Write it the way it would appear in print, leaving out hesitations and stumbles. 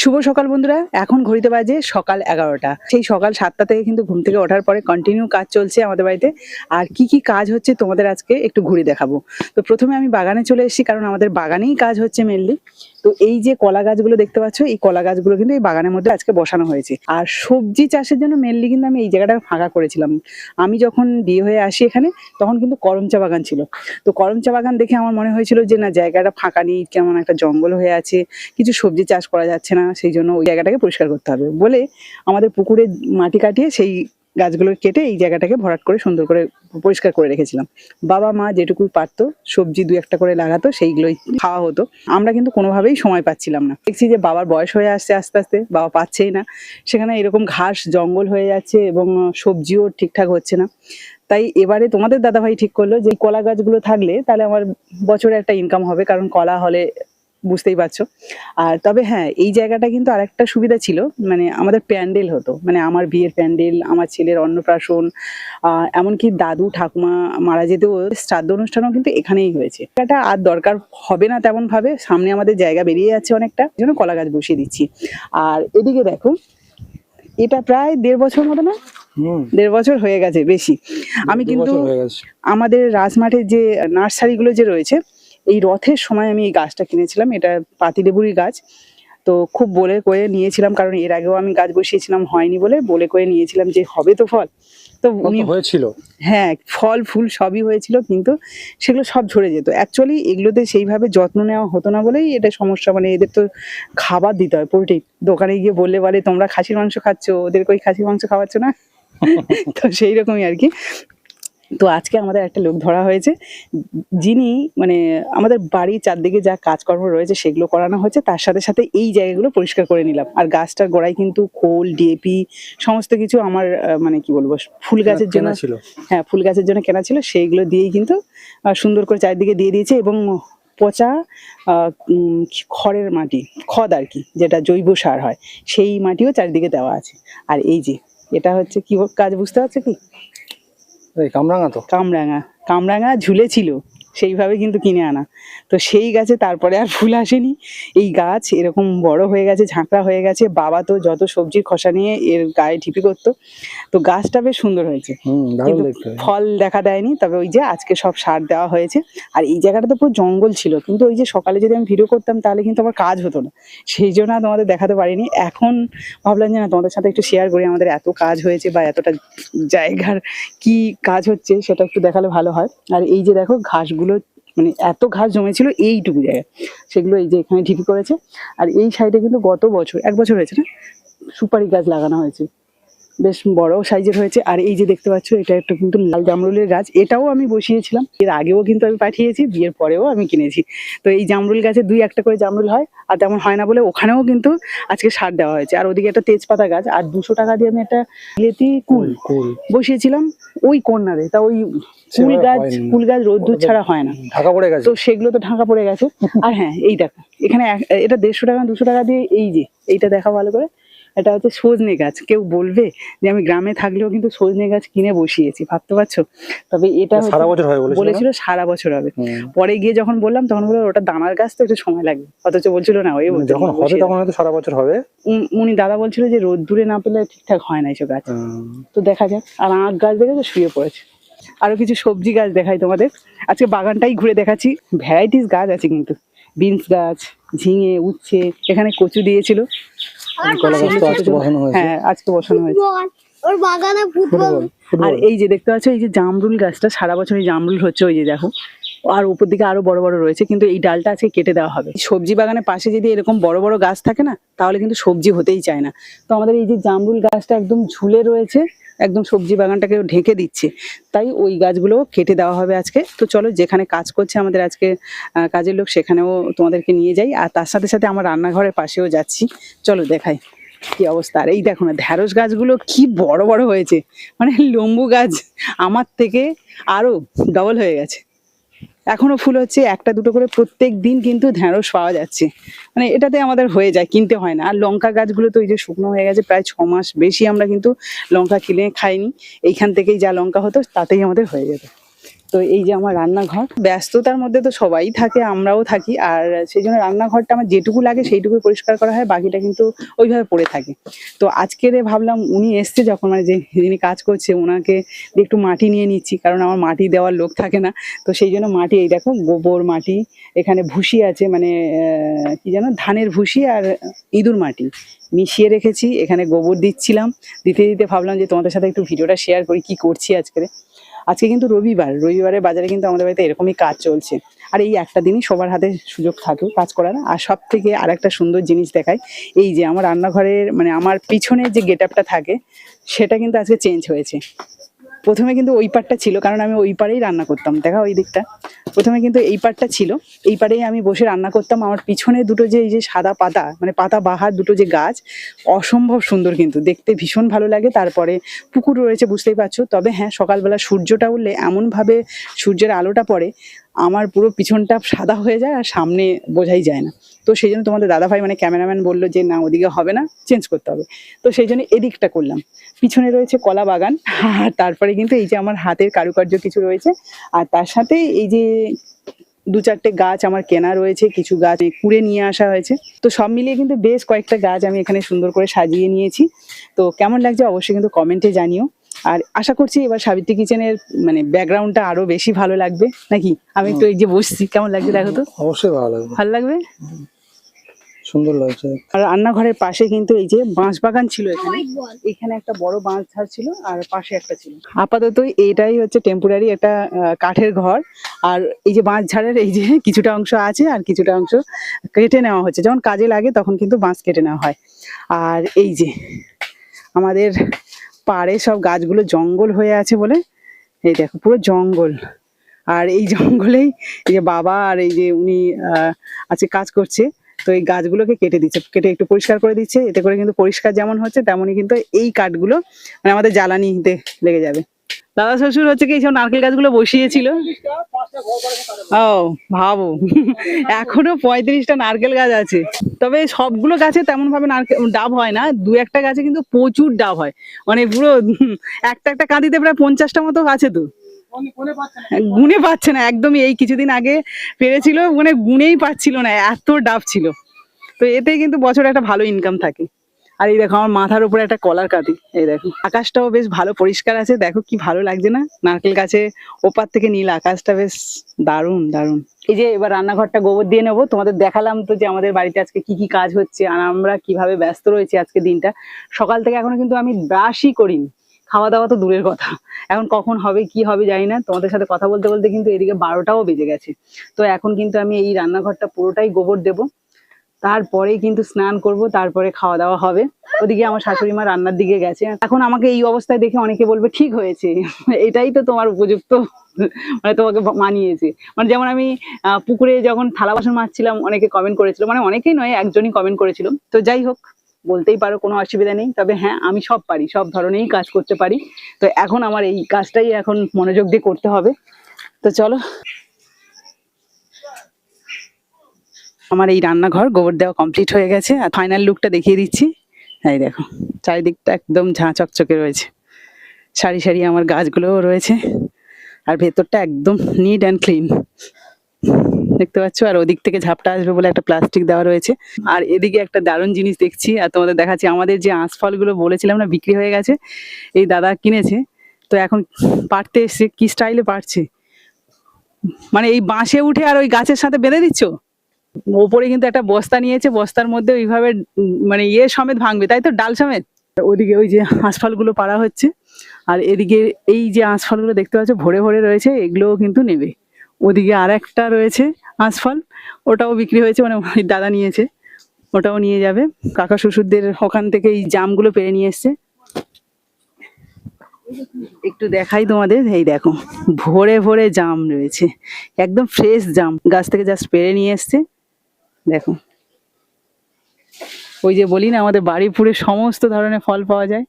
শুভ সকাল বন্ধুরা, এখন ঘড়িতে বাজে সকাল 11টা। সেই সকাল 7টা থেকে কিন্তু ঘুম থেকে ওঠার পরে কন্টিনিউ কাজ চলছে আমাদের বাড়িতে। আর কি কি কাজ হচ্ছে তোমাদের আজকে একটু ঘুরে দেখাবো। তো প্রথমে আমি বাগানে চলে এসেছি, কারণ আমাদের বাগানেই কাজ হচ্ছে মেনলি। তো এই যে কলা গাছগুলো দেখতে পাচ্ছ, এই কলা গাছগুলো কিন্তু এই বাগানের মধ্যে আজকে বসানো হয়েছে। আর সবজি চাষের জন্য মেনলি কিন্তু আমি এই জায়গাটা ফাঁকা করেছিলাম। আমি যখন বিয়ে হয়ে আসি এখানে, তখন কিন্তু করম চা বাগান ছিল। তো করম চা বাগান দেখে আমার মনে হয়েছিল যে না, জায়গাটা ফাঁকা নেই, কেমন একটা জঙ্গল হয়ে আছে, কিছু সবজি চাষ করা যাচ্ছে না, সেই জন্য ওই জায়গাটাকে পরিষ্কার করতে হবে বলে আমাদের পুকুরে মাটি কাটিয়ে সেই গাছগুলো কেটে এই জায়গাটাকে ভরাট করে সুন্দর করে পরিষ্কার করে রেখেছিলাম। বাবা মা যেটুকু পারতো সবজি দু একটা করে লাগাতো, সেইগুলোই খাওয়া হতো। আমরা কিন্তু কোনোভাবেই সময় পাচ্ছিলাম না। দেখছি যে বাবার বয়স হয়ে আসছে আস্তে আস্তে, বাবা পাচ্ছেই না, সেখানে এরকম ঘাস জঙ্গল হয়ে যাচ্ছে এবং সবজিও ঠিকঠাক হচ্ছে না। তাই এবারে তোমাদের দাদাভাই ঠিক করলো যে কলা গাছগুলো থাকলে তাহলে আমার বছরে একটা ইনকাম হবে, কারণ কলা হলে বুঝতেই পারছো। আর তবে হ্যাঁ, এই জায়গাটা কিন্তু আরেকটা সুবিধা ছিল, মানে আমাদের প্যান্ডেল হতো, মানে আমার বিয়ের প্যান্ডেল, আমার ছেলের অন্নপ্রাশন, এমনকি দাদু ঠাকুমা মারা যেতেও শ্রাদ্ধ অনুষ্ঠানও কিন্তু এখানেই হয়েছে। এটা আর দরকার হবে না তেমন ভাবে, সামনে আমাদের জায়গা বেরিয়ে যাচ্ছে অনেকটা, এই জন্য কলা গাছ বসিয়ে দিচ্ছি। আর এদিকে দেখো, এটা প্রায় 1.5 বছর মতো না, 1.5 বছর হয়ে গেছে বেশি। আমি কিন্তু আমাদের রাজমাঠের যে নার্সারিগুলো যে রয়েছে, এই রথের সময় আমি এই গাছটা কিনেছিলাম। এটা পাতিলেবুরই গাছ। তো খুব বলে কয়ে নিয়েছিলাম, কারণ এর আগেও আমি গাছ বসিয়েছিলাম, হয়নি বলে কয়ে নিয়েছিলাম যে হবে তো ফল। তো উনি হয়েছিল, হ্যাঁ, ফল ফুল সবই হয়েছিল, কিন্তু সেগুলো সব ঝরে যেত। অ্যাকচুয়ালি এগুলোতে সেইভাবে যত্ন নেওয়া হতো না বলেই এটা সমস্যা। মানে এদের তো খাবার দিতে হয় প্রোটিন। দোকানে গিয়ে বললে বলে তোমরা খাসির মাংস খাচ্ছ, ওদের কই খাসির মাংস খাওয়াচ্ছ না। তো সেই রকমই আর কি। তো আজকে আমাদের একটা লোক ধরা হয়েছে, যিনি মানে আমাদের বাড়ির চারদিকে যা কাজকর্ম রয়েছে সেগুলো করানো হচ্ছে, তার সাথে সাথে এই জায়গাগুলো পরিষ্কার করে নিলাম। আর গাছটার গোড়ায় কিন্তু খোল ডিএপি সমস্ত কিছু আমার মানে কি বলবো, ফুল গাছের জন্য ছিল। হ্যাঁ, ফুল গাছের জন্য কেনা ছিল, সেইগুলো দিয়েই কিন্তু সুন্দর করে চারিদিকে দিয়ে দিয়েছে। এবং পচা খড়ের মাটি, খদ আর কি, যেটা জৈব সার হয়, সেই মাটিও চারিদিকে দেওয়া আছে। আর এই যে এটা হচ্ছে কি কাজ, বুঝতে পারছো কি? কামরাঙা ঝুলেছিল, সেইভাবে কিন্তু কিনে আনা। তো সেই গাছে তারপরে আর ফুল আসেনি। এই গাছ এরকম বড় হয়ে গেছে, ঝাঁকড়া হয়ে গেছে। বাবা তো যত সবজির খোসা নিয়ে এর গায়ে ঠিপি করতো। তো গাছটা বেশ সুন্দর হয়েছে, কিন্তু ফল দেখা দেয়নি। তবে ওই যে আজকে সব সার দেওয়া হয়েছে। আর এই জায়গাটা তো পুরো জঙ্গল ছিল, কিন্তু ওই যে সকালে যদি আমি ভিডিও করতাম তাহলে কিন্তু আমার কাজ হতো না, সেই জন্য তোমাদের দেখাতে পারিনি। এখন ভাবলাম যে না, তোমাদের সাথে একটু শেয়ার করি আমাদের এত কাজ হয়েছে বা এতটা জায়গার কি কাজ হচ্ছে, সেটা একটু দেখালে ভালো হয়। আর এই যে দেখো ঘাসগুলো, মানে এত ঘাস জমেছিল এইটুকু জায়গায়, সেগুলো এই যে এখানে ঢিপি করেছে। আর এই সাইডে কিন্তু গত বছর 1 বছর হয়েছে না, সুপারি গাছ লাগানো হয়েছে, বেশ বড় সাইজের হয়েছে। আর এই যে দেখতে পাচ্ছ, এটা একটা কিন্তু লাল জামরুলের গাছ, এটাও আমি বসিয়েছিলাম। এর আগেও কিন্তু আমি পাঠিয়েছি, বিয়ের পরেও আমি কিনেছি। তো এই জামরুল গাছে 2-1টা করে জামরুল হয়, আর তেমন হয় না বলে ওখানেও কিন্তু আজকে সার দেওয়া হয়েছে। আর ওদিকে একটা তেজপাতা গাছ, আর 200 টাকা দিয়ে আমি একটা লেতি কুল বসিয়েছিলাম ওই কর্নারে। তা ওই কুল গাছ রোদ্দুর ছাড়া হয় না, ঢাকা পড়ে গেছে। তো সেগুলো তো ঢাকা পড়ে গেছে। আর হ্যাঁ, এই দেখো এখানে এটা 150 টাকা 200 টাকা দিয়ে, এই যে এইটা দেখা ভালো করে, এটা হচ্ছে সজনে গাছ। কেউ বলবে যে আমি গ্রামে থাকলেও কিন্তু সজনে গাছ কিনে বসিয়েছি, ভাবতে পারছো? তবে এটা সারা বছর হয় বলেছিল, সারা বছর হবে। পরে গিয়ে যখন বললাম তখন বললো ওটা দানার গাছ, তো একটু সময় লাগবে। অথচ বলছিল না, ওই যখন হবে তখন হয়তো সারা বছর হবে। উনি দাদা বলছিল যে রোদ্দুরে না পেলে ঠিকঠাক হয় না এইসব গাছ। তো দেখা যাক। আর আখ গাছ দেখে তো শুয়ে পড়েছে। আরো কিছু সবজি গাছ দেখাই তোমাদের, আজকে বাগানটাই ঘুরে দেখাচ্ছি। ভ্যারাইটিস গাছ আছে কিন্তু, বিনস গাছ, ঝিঙে, উচ্ছে, এখানে কচু দিয়েছিল। হ্যাঁ, আজকে বসানো হয়েছে। আর এই যে দেখতে পাচ্ছ, এই যে জামরুল গাছটা, সারা বছর এই জামরুল হচ্ছে, ওই যে দেখো। আর উপর দিকে আরো বড় বড় রয়েছে, কিন্তু এই ডালটা আজকে কেটে দেওয়া হবে। সবজি বাগানের পাশে যদি এরকম বড় বড় গাছ থাকে না, তাহলে কিন্তু সবজি হতেই চায় না। তো আমাদের এই যে জামরুল গাছটা একদম ঝুলে রয়েছে, একদম সবজি বাগানটাকে ঢেকে দিচ্ছে, তাই ওই গাছগুলো কেটে দেওয়া হবে আজকে। তো চলো, যেখানে কাজ করছে আমাদের আজকে কাজের লোক, সেখানেও তোমাদেরকে নিয়ে যাই। আর তার সাথে সাথে আমার রান্নাঘরের পাশেও যাচ্ছি, চলো দেখাই কি অবস্থা। আর এই দেখো না, ঢ্যাঁড়স গাছগুলো কি বড় বড় হয়েছে, মানে লেম্বু গাছ আমার থেকে আরো ডবল হয়ে গেছে। এখনো ফুল হচ্ছে, 1-2 করে প্রত্যেক দিন কিন্তু ঢ্যাঁড়স পাওয়া যাচ্ছে। মানে এটাতে আমাদের হয়ে যায়, কিনতে হয় না। আর লঙ্কা গাছগুলো তো এই যে শুকনো হয়ে গেছে, প্রায় 6 মাস বেশি আমরা কিন্তু লঙ্কা কিনে খাইনি। এইখান থেকেই যা লঙ্কা হতো তাতেই আমাদের হয়ে যেত। তো এই যে আমার রান্নাঘর, ব্যস্ততার মধ্যে তো সবাই থাকে, আমরাও থাকি, আর সেই জন্য রান্নাঘরটা আমার যেটুকু লাগে সেইটুকুই পরিষ্কার করা হয়, বাকিটা কিন্তু ওইভাবে পড়ে থাকে। তো আজকের ভাবলাম উনি এসছে যখন, মানে যিনি কাজ করছে ওনাকে দিয়ে একটু মাটি নিয়ে নিচ্ছি, কারণ আমার মাটি দেওয়ার লোক থাকে না। তো সেই জন্য মাটি, এই দেখো গোবর মাটি, এখানে ভুসি আছে, মানে কি যেন ধানের ভুসি আর ইঁদুর মাটি মিশিয়ে রেখেছি, এখানে গোবর দিচ্ছিলাম। দিতে দিতে ভাবলাম যে তোমাদের সাথে একটু ভিডিওটা শেয়ার করি কি করছি আজকে কিন্তু রবিবারের বাজারে কিন্তু আমাদের বাড়িতে এরকমই কাজ চলছে। আর এই একটা দিনই সবার হাতে সুযোগ থাকে কাজ করার। আর সব থেকে আর একটা সুন্দর জিনিস দেখায়, এই যে আমার রান্নাঘরের মানে আমার পিছনের যে গেট আপটা থাকে সেটা কিন্তু আজকে চেঞ্জ হয়েছে। প্রথমে কিন্তু ওই পাটটা ছিল, কারণ আমি ওই পারেই রান্না করতাম, দেখা ওই দিকটা। প্রথমে কিন্তু এই পাটটা ছিল, এই পারেই আমি বসে রান্না করতাম। আমার পিছনে দুটো যে এই যে সাদা পাতা, মানে পাতা বাহার দুটো যে গাছ, অসম্ভব সুন্দর, কিন্তু দেখতে ভীষণ ভালো লাগে। তারপরে পুকুর রয়েছে, বুঝতেই পারছো। তবে হ্যাঁ, সকালবেলা সূর্যটা উঠলে এমনভাবে সূর্যের আলোটা পড়ে, আমার পুরো পিছনটা সাদা হয়ে যায় আর সামনে বোঝাই যায় না। তো সেই জন্য তোমাদের দাদাভাই মানে ক্যামেরাম্যান বললো যে না, ওদিকে হবে না, চেঞ্জ করতে হবে। তো সেই জন্য এদিকটা করলাম। পিছনে রয়েছে কলা বাগান, আর তারপরে কিন্তু এই যে আমার হাতের কারুকার্য কিছু রয়েছে, আর তার সাথে এই যে দু চারটে গাছ আমার কেনা রয়েছে, কিছু গাছ কুড়ে নিয়ে আসা হয়েছে। তো সব মিলিয়ে কিন্তু বেশ কয়েকটা গাছ আমি এখানে সুন্দর করে সাজিয়ে নিয়েছি। তো কেমন লাগছে অবশ্যই কিন্তু কমেন্টে জানিও। আর আশা করছি এবার সাবিত্রী কিচেনের মানে ব্যাকগ্রাউন্ডটা আরো বেশি ভালো লাগবে নাকি। আমি একটু এই যে বসছি, কেমন লাগছে দেখো তো। অবশ্যই ভালো লাগবে, ভালো লাগবে, সুন্দর লাগছে। আর রান্নাঘরের পাশে কিন্তু এই যে বাঁশ বাগান ছিল, এখানে একটা বড় বাঁশ ঝাড় ছিল, আর পাশে একটা ছিল। আপাতত এটাই হচ্ছে টেম্পোরারি একটা কাঠের ঘর। আর এই যে বাঁশ ঝাড়ের এই যে কিছুটা অংশ আছে, আর কিছুটা অংশ কেটে নেওয়া হচ্ছে, যখন কাজে লাগে তখন কিন্তু বাঁশ কেটে নেওয়া হয়। আর এই যে আমাদের পাড়ে সব গাছগুলো জঙ্গল হয়ে আছে বলে, এই দেখো পুরো জঙ্গল। আর এই জঙ্গলেই এই যে বাবা আর এই যে উনি আজকে কাজ করছে, তো এই গাছগুলোকে কেটে দিচ্ছে, কেটে একটু পরিষ্কার করে দিচ্ছে। এতে করে কিন্তু পরিষ্কার যেমন হচ্ছে, তেমনই কিন্তু এই কাঠগুলো মানে আমাদের জ্বালানিতে লেগে যাবে। দাদা শ্বশুর হচ্ছে কি এইসব নারকেল গাছগুলো বসিয়েছিল। ও ভাবো, এখনো 35টা নারকেল গাছ আছে। তবে সবগুলো গাছে তেমন ভাবে নারকেল ডাব হয় না, দু একটা গাছে কিন্তু প্রচুর ডাব হয়, মানে পুরো একটা একটা কাঁদিতে প্রায় 50টা মতো আছে। তো গুনে পাচ্ছে না একদমই, এই কিছুদিন আগে পেরেছিল, মানে গুনেই পাচ্ছিল না, এত ডাব ছিল। তো এতে কিন্তু বছরে একটা ভালো ইনকাম থাকে। আর এই দেখো আমার মাথার উপরে একটা কলার কাঁদি, এই দেখো আকাশটাও বেশ ভালো পরিষ্কার আছে, দেখো কি ভালো লাগছে না নারকেল গাছে ওপার থেকে নীল আকাশটা, বেশ দারুণ দারুণ। এই যে এবার রান্নাঘরটা গোবর দিয়ে নেবো। তোমাদের দেখালাম তো যে আমাদের বাড়িতে আজকে কি কি কাজ হচ্ছে, আর আমরা কিভাবে ব্যস্ত রয়েছি আজকে দিনটা। সকাল থেকে এখনো কিন্তু আমি ব্রাশই করিনি, খাওয়া দাওয়া তো দূরের কথা, এখন কখন হবে কি হবে জানি না। তোমাদের সাথে কথা বলতে বলতে কিন্তু এদিকে 12টাও বেজে গেছে। তো এখন কিন্তু আমি এই রান্নাঘরটা পুরোটাই গোবর দেবো, তারপরেই কিন্তু স্নান করব, তারপরে খাওয়া দাওয়া হবে। ওদিকে আমার শাশুড়ি মা রান্নার দিকে গেছে। এখন আমাকে এই অবস্থায় দেখে অনেকে বলবে ঠিক হয়েছে, এটাই তো তোমার উপযুক্ত, মানে তোমাকে মানিয়েছে। মানে যেমন আমি পুকুরে যখন থালা বাসন মাজছিলাম, অনেকে কমেন্ট করেছিল, মানে অনেকেই নয়, একজনই কমেন্ট করেছিল। তো যাই হোক, বলতেই পারো, কোনো অসুবিধা নেই। তবে হ্যাঁ, আমি সব পারি, সব ধরনেরই কাজ করতে পারি। তো এখন আমার এই কাজটাই এখন মনোযোগ দিয়ে করতে হবে। তো চলো, আমার এই রান্নাঘর গোবর দেওয়া কমপ্লিট হয়ে গেছে, আর ফাইনাল লুকটা দেখিয়ে দিচ্ছি। এই দেখো চারিদিকটা একদম ঝাঁ চকচকে রয়েছে, সারি সারি আমার গাছগুলোও রয়েছে, আর ভেতরটা একদম নিট অ্যান্ড ক্লিন দেখতে পাচ্ছ। আর ওদিক থেকে ঝাপটা আসবে বলে একটা প্লাস্টিক দেওয়া রয়েছে। আর এদিকে একটা দারুণ জিনিস দেখছি, আর তোমাদের দেখাচ্ছি। আমাদের যে আঁশফলগুলো বলেছিলাম না বিক্রি হয়ে গেছে, এই দাদা কিনেছে। তো এখন পাড়তে এসছে, কি স্টাইলে পাড়ছে, মানে এই বাঁশে উঠে আর ওই গাছের সাথে বেঁধে দিচ্ছ। ওপরে কিন্তু একটা বস্তা নিয়েছে, বস্তার মধ্যে ওইভাবে মানে ইয়ে সমেত ভাঙবে, তাই তো, ডাল সমেত। ওদিকে ওই যে আঁশফলগুলো পাড়া হচ্ছে, আর এদিকে এই যে আঁশফলগুলো দেখতে পাচ্ছ ভরে ভরে রয়েছে, এগুলোও কিন্তু নেবে। ওদিকে আর একটা রয়েছে আঁশফল, ওটাও বিক্রি হয়েছে, মানে ওই দাদা নিয়েছে, ওটাও নিয়ে যাবে। কাকা শ্বশুরদের ওখান থেকে এই জামগুলো পেরে নিয়ে এসছে। একটু দেখাই তোমাদের, এই দেখো ভরে ভরে জাম রয়েছে, একদম ফ্রেশ জাম, গাছ থেকে জাস্ট পেরে নিয়ে এসছে। দেখো, ওই যে বলি না আমাদের বাড়িপুরে সমস্ত ধরনের ফল পাওয়া যায়,